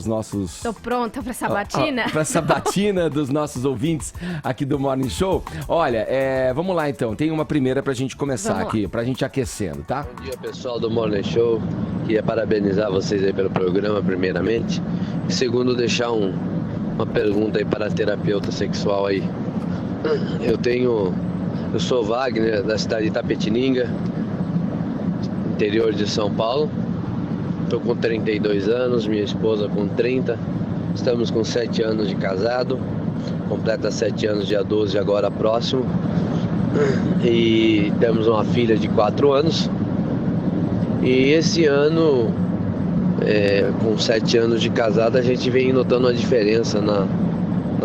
nossos... Tô pronta pra sabatina? Pra sabatina dos nossos ouvintes aqui do Morning Show. Olha, vamos lá então. Tem uma primeira pra gente começar aqui, pra gente aquecendo, tá? Bom dia, pessoal do Morning Show. Queria parabenizar vocês aí pelo programa, primeiramente. E segundo, deixar uma pergunta aí para a terapeuta sexual aí. Eu sou Wagner, da cidade de Itapetininga, interior de São Paulo. Estou com 32 anos, minha esposa com 30. Estamos com 7 anos de casado. Completa 7 anos dia 12 agora próximo. E temos uma filha de 4 anos. E esse ano, com 7 anos de casado, a gente vem notando uma diferença na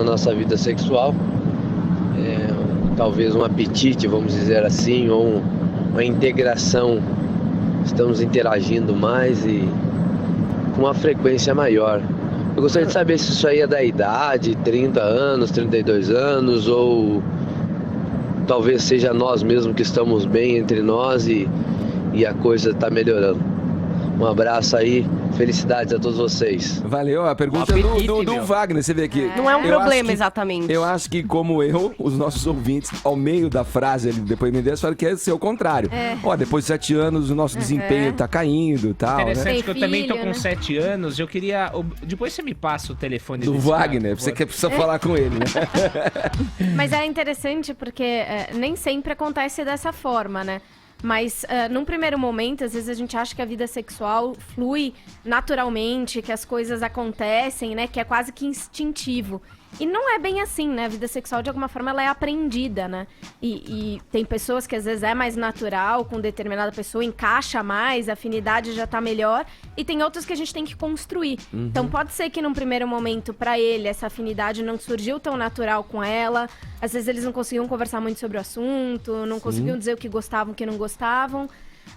nossa vida sexual. Talvez um apetite, vamos dizer assim, ou uma integração. Estamos interagindo mais e com uma frequência maior. Eu gostaria de saber se isso aí é da idade, 30 anos, 32 anos, ou talvez seja nós mesmos que estamos bem entre nós e a coisa está melhorando. Um abraço aí, felicidades a todos vocês. Valeu, a pergunta do Wagner, você vê aqui. Não é um problema exatamente. Eu acho que como os nossos ouvintes, ao meio da frase ali, do depoimento deles, falam que é ser o contrário. Depois de 7 anos o nosso desempenho tá caindo e tal, Interessante, né? que eu também tô com 7 anos, eu queria... Depois você me passa o telefone Do desse Wagner, cara, você quer precisar falar com ele, né? Mas é interessante porque nem sempre acontece dessa forma, né? Mas num primeiro momento, às vezes a gente acha que a vida sexual flui naturalmente, que as coisas acontecem, né? Que é quase que instintivo. E não é bem assim, né? A vida sexual, de alguma forma, ela é aprendida, né? E tem pessoas que às vezes é mais natural, com determinada pessoa, encaixa mais, a afinidade já tá melhor. E tem outras que a gente tem que construir. Então pode ser que num primeiro momento, pra ele, essa afinidade não surgiu tão natural com ela. Às vezes eles não conseguiam conversar muito sobre o assunto, não conseguiam dizer o que gostavam, o que não gostavam.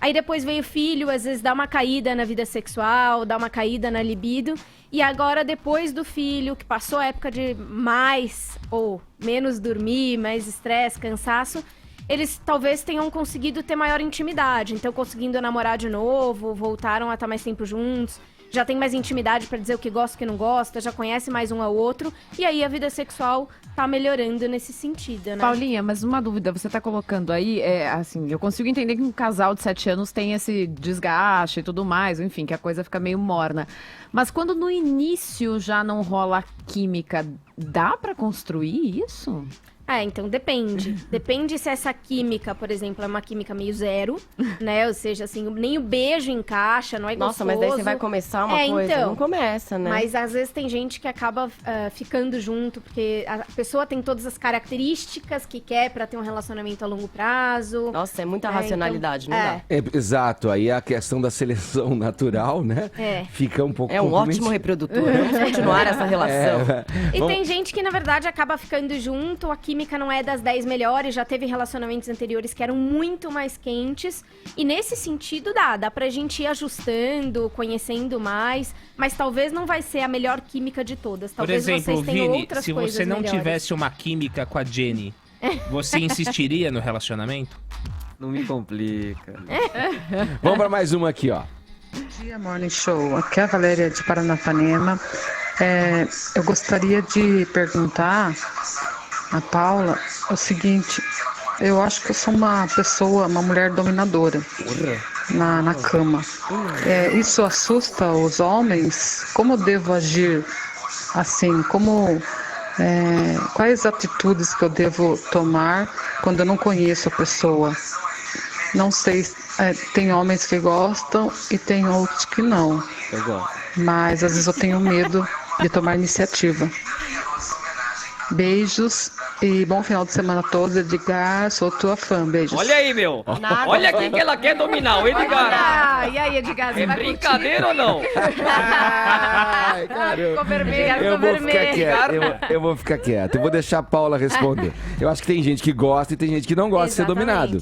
Aí depois veio o filho, às vezes dá uma caída na vida sexual, dá uma caída na libido. E agora, depois do filho, que passou a época de mais ou menos dormir, mais estresse, cansaço, eles talvez tenham conseguido ter maior intimidade. Então, conseguindo namorar de novo, voltaram a estar mais tempo juntos. Já tem mais intimidade pra dizer o que gosta e o que não gosta, já conhece mais um ao outro. E aí a vida sexual tá melhorando nesse sentido, né? Paulinha, mas uma dúvida, você tá colocando aí, assim, eu consigo entender que um casal de 7 anos tem esse desgaste e tudo mais, enfim, que a coisa fica meio morna. Mas quando no início já não rola química, dá pra construir isso? Então depende. Depende se essa química, por exemplo, é uma química meio zero, né? Ou seja, assim, nem o beijo encaixa, não é gostoso. Nossa, mas daí você vai começar uma coisa, então, não começa, né? Mas às vezes tem gente que acaba ficando junto, porque a pessoa tem todas as características que quer pra ter um relacionamento a longo prazo. Nossa, é muita racionalidade, então, não dá. Exato, aí a questão da seleção natural, né? Fica um pouco um ótimo reprodutor, vamos continuar essa relação. E tem gente que, na verdade, acaba ficando junto, a química não é das 10 melhores, já teve relacionamentos anteriores que eram muito mais quentes. E nesse sentido dá pra gente ir ajustando, conhecendo mais, mas talvez não vai ser a melhor química de todas. Talvez Por exemplo, vocês tenham Vini, outras se coisas você não melhores. tivesse uma química com a Jenny, você insistiria no relacionamento? Não me complica. Vamos pra mais uma aqui, ó. Bom dia, Morning Show. Aqui é a Valéria de Paranapanema. Eu gostaria de perguntar a Paula o seguinte: eu acho que eu sou uma mulher dominadora na cama. Isso assusta os homens? Como eu devo agir assim? Quais atitudes que eu devo tomar quando eu não conheço a pessoa? Não sei, tem homens que gostam e tem outros que não. Eu gosto. Mas às vezes eu tenho medo de tomar iniciativa. Beijos e bom final de semana a todos. Edgar, sou tua fã. Beijos. Olha aí, meu. Olha quem que ela quer dominar, o Edgar. E aí, Edgar, você É vai brincadeira ou não? Ai, caramba. Ficou vermelho, Eu vou ficar vermelho. quieto, eu vou ficar quieto. Eu vou deixar a Paula responder. Eu acho que tem gente que gosta e tem gente que não gosta de ser dominado.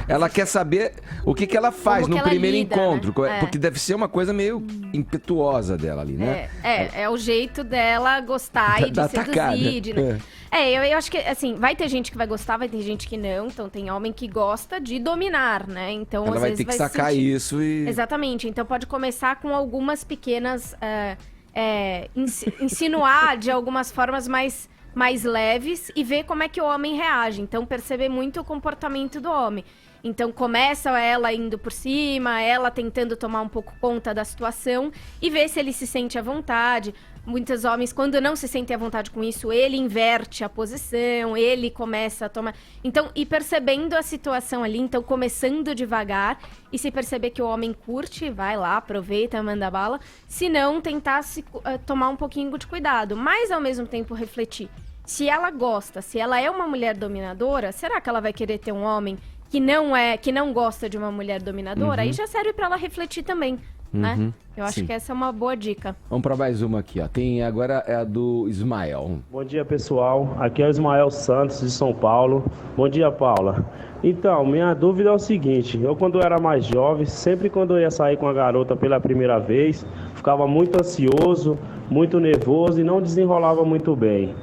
Ela quer saber o que ela faz Como no que ela primeiro lida, encontro. né? Porque deve ser uma coisa meio impetuosa dela ali, né? É o jeito dela gostar e de Da seduzir. tacada. Né? Eu acho que, assim, vai ter gente que vai gostar, vai ter gente que não. Então, tem homem que gosta de dominar, né? Então, Ela às vai vezes ter que sacar isso e... Exatamente. Então, pode começar com algumas pequenas insinuar de algumas formas mais leves e ver como é que o homem reage. Então, perceber muito o comportamento do homem. Então, começa ela indo por cima, ela tentando tomar um pouco conta da situação e ver se ele se sente à vontade. Muitos homens, quando não se sentem à vontade com isso, ele inverte a posição, ele começa a tomar... Então, ir percebendo a situação ali, então começando devagar, e se perceber que o homem curte, vai lá, aproveita, manda bala. Se não, tentar tomar um pouquinho de cuidado, mas ao mesmo tempo refletir. Se ela gosta, se ela é uma mulher dominadora, será que ela vai querer ter um homem que não gosta de uma mulher dominadora? Aí já serve para ela refletir também. Né? Eu acho que essa é uma boa dica. Vamos para mais uma aqui, ó. Tem agora é a do Ismael. Bom dia, pessoal. Aqui é o Ismael Santos, de São Paulo. Bom dia, Paula. Então, minha dúvida é o seguinte. Eu, quando era mais jovem, sempre quando eu ia sair com a garota pela primeira vez, ficava muito ansioso, muito nervoso e não desenrolava muito bem.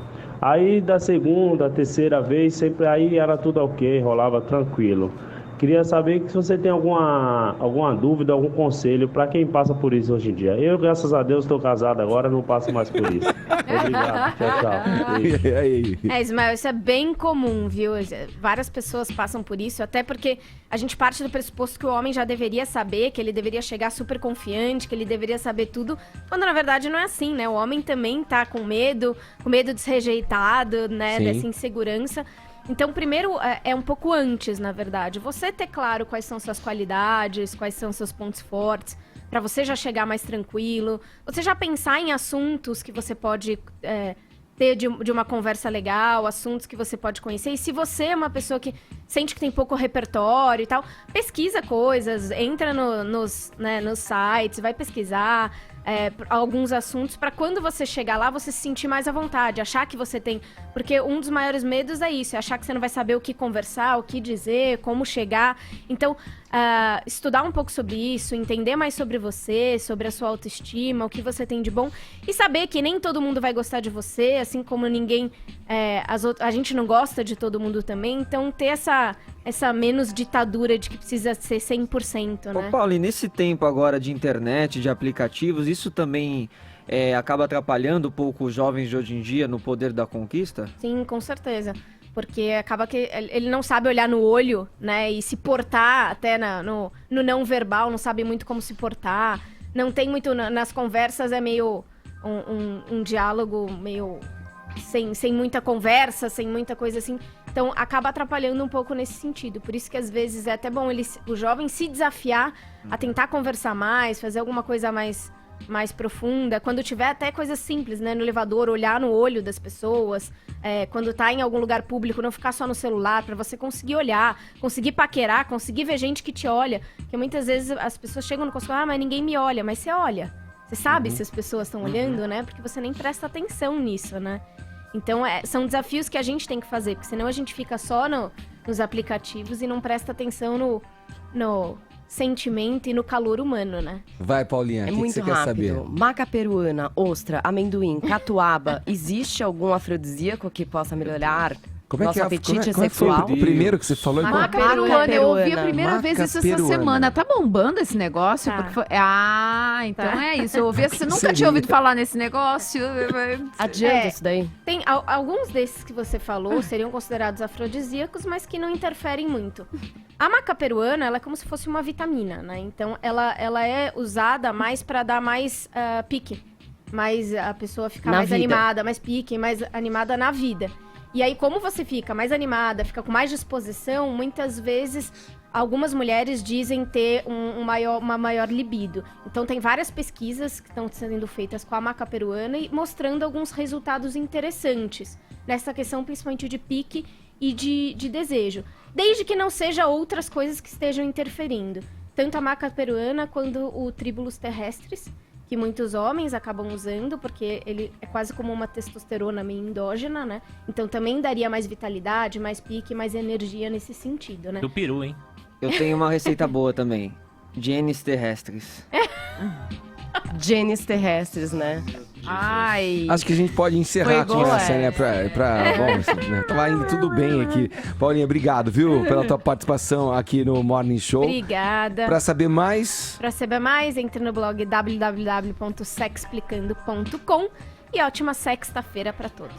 Aí, da segunda, terceira vez, sempre aí era tudo ok, rolava tranquilo. Queria saber se você tem alguma dúvida, algum conselho para quem passa por isso hoje em dia. Eu, graças a Deus, estou casado agora, não passo mais por isso. Obrigado. Tchau, tchau. Ismael, isso é bem comum, viu? Várias pessoas passam por isso, até porque a gente parte do pressuposto que o homem já deveria saber, que ele deveria chegar super confiante, que ele deveria saber tudo, quando na verdade não é assim, né? O homem também tá com medo de ser rejeitado, né? Sim. Dessa insegurança. Então, primeiro, é um pouco antes, na verdade. Você ter claro quais são suas qualidades, quais são seus pontos fortes, para você já chegar mais tranquilo. Você já pensar em assuntos que você pode ter de uma conversa legal, assuntos que você pode conhecer. E se você é uma pessoa que sente que tem pouco repertório e tal, pesquisa coisas, entra nos sites, vai pesquisar alguns assuntos para quando você chegar lá, você se sentir mais à vontade, achar que você tem... Porque um dos maiores medos é isso, é achar que você não vai saber o que conversar, o que dizer, como chegar. Então, estudar um pouco sobre isso, entender mais sobre você, sobre a sua autoestima, o que você tem de bom, e saber que nem todo mundo vai gostar de você, assim como ninguém... a gente não gosta de todo mundo também, então ter essa menos ditadura de que precisa ser 100%, né? Ô, Paulo, e nesse tempo agora de internet, de aplicativos, isso também acaba atrapalhando um pouco os jovens de hoje em dia no poder da conquista? Sim, com certeza. Porque acaba que ele não sabe olhar no olho, né? E se portar até no não verbal, não sabe muito como se portar. Não tem muito... Nas conversas é meio um diálogo meio... Sem muita conversa, sem muita coisa assim. Então, acaba atrapalhando um pouco nesse sentido. Por isso que, às vezes, é até bom o jovem se desafiar a tentar conversar mais, fazer alguma coisa mais profunda. Quando tiver até coisas simples, né? No elevador, olhar no olho das pessoas. Quando tá em algum lugar público, não ficar só no celular, pra você conseguir olhar, conseguir paquerar, conseguir ver gente que te olha. Porque muitas vezes as pessoas chegam no consultório, mas ninguém me olha. Mas você olha. Você sabe se as pessoas estão olhando, né? Porque você nem presta atenção nisso, né? Então, são desafios que a gente tem que fazer, porque senão a gente fica só nos aplicativos e não presta atenção no sentimento e no calor humano, né? Vai, Paulinha, o que você quer saber? Maca peruana, ostra, amendoim, catuaba, existe algum afrodisíaco que possa melhorar nosso apetite sexual? O primeiro que você falou? Maca peruana, eu ouvi a primeira vez isso essa semana. Tá bombando esse negócio? Tá. Porque então é isso. Eu ouvi, você nunca tinha ouvido falar nesse negócio? Adianta isso daí? Tem alguns desses que você falou seriam considerados afrodisíacos, mas que não interferem muito. A maca peruana, ela é como se fosse uma vitamina, né? Então, ela é usada mais para dar mais pique. Mais a pessoa ficar mais animada, mais pique, mais animada na vida. E aí, como você fica mais animada, fica com mais disposição, muitas vezes algumas mulheres dizem ter uma maior libido. Então, tem várias pesquisas que estão sendo feitas com a maca peruana e mostrando alguns resultados interessantes nessa questão, principalmente de pique e de desejo. Desde que não seja outras coisas que estejam interferindo. Tanto a maca peruana quanto o Tribulus terrestris, que muitos homens acabam usando, porque ele é quase como uma testosterona meio endógena, né? Então também daria mais vitalidade, mais pique, mais energia nesse sentido, né? Do peru, hein? Eu tenho uma receita boa também. Genes terrestres. Genes terrestres, né? Ai. Acho que a gente pode encerrar com essa, né? Bom, assim, né? Tava indo tudo bem aqui. Paulinha, obrigado, viu? Pela tua participação aqui no Morning Show. Obrigada. Pra saber mais, entre no blog www.sexplicando.com e ótima sexta-feira pra todos.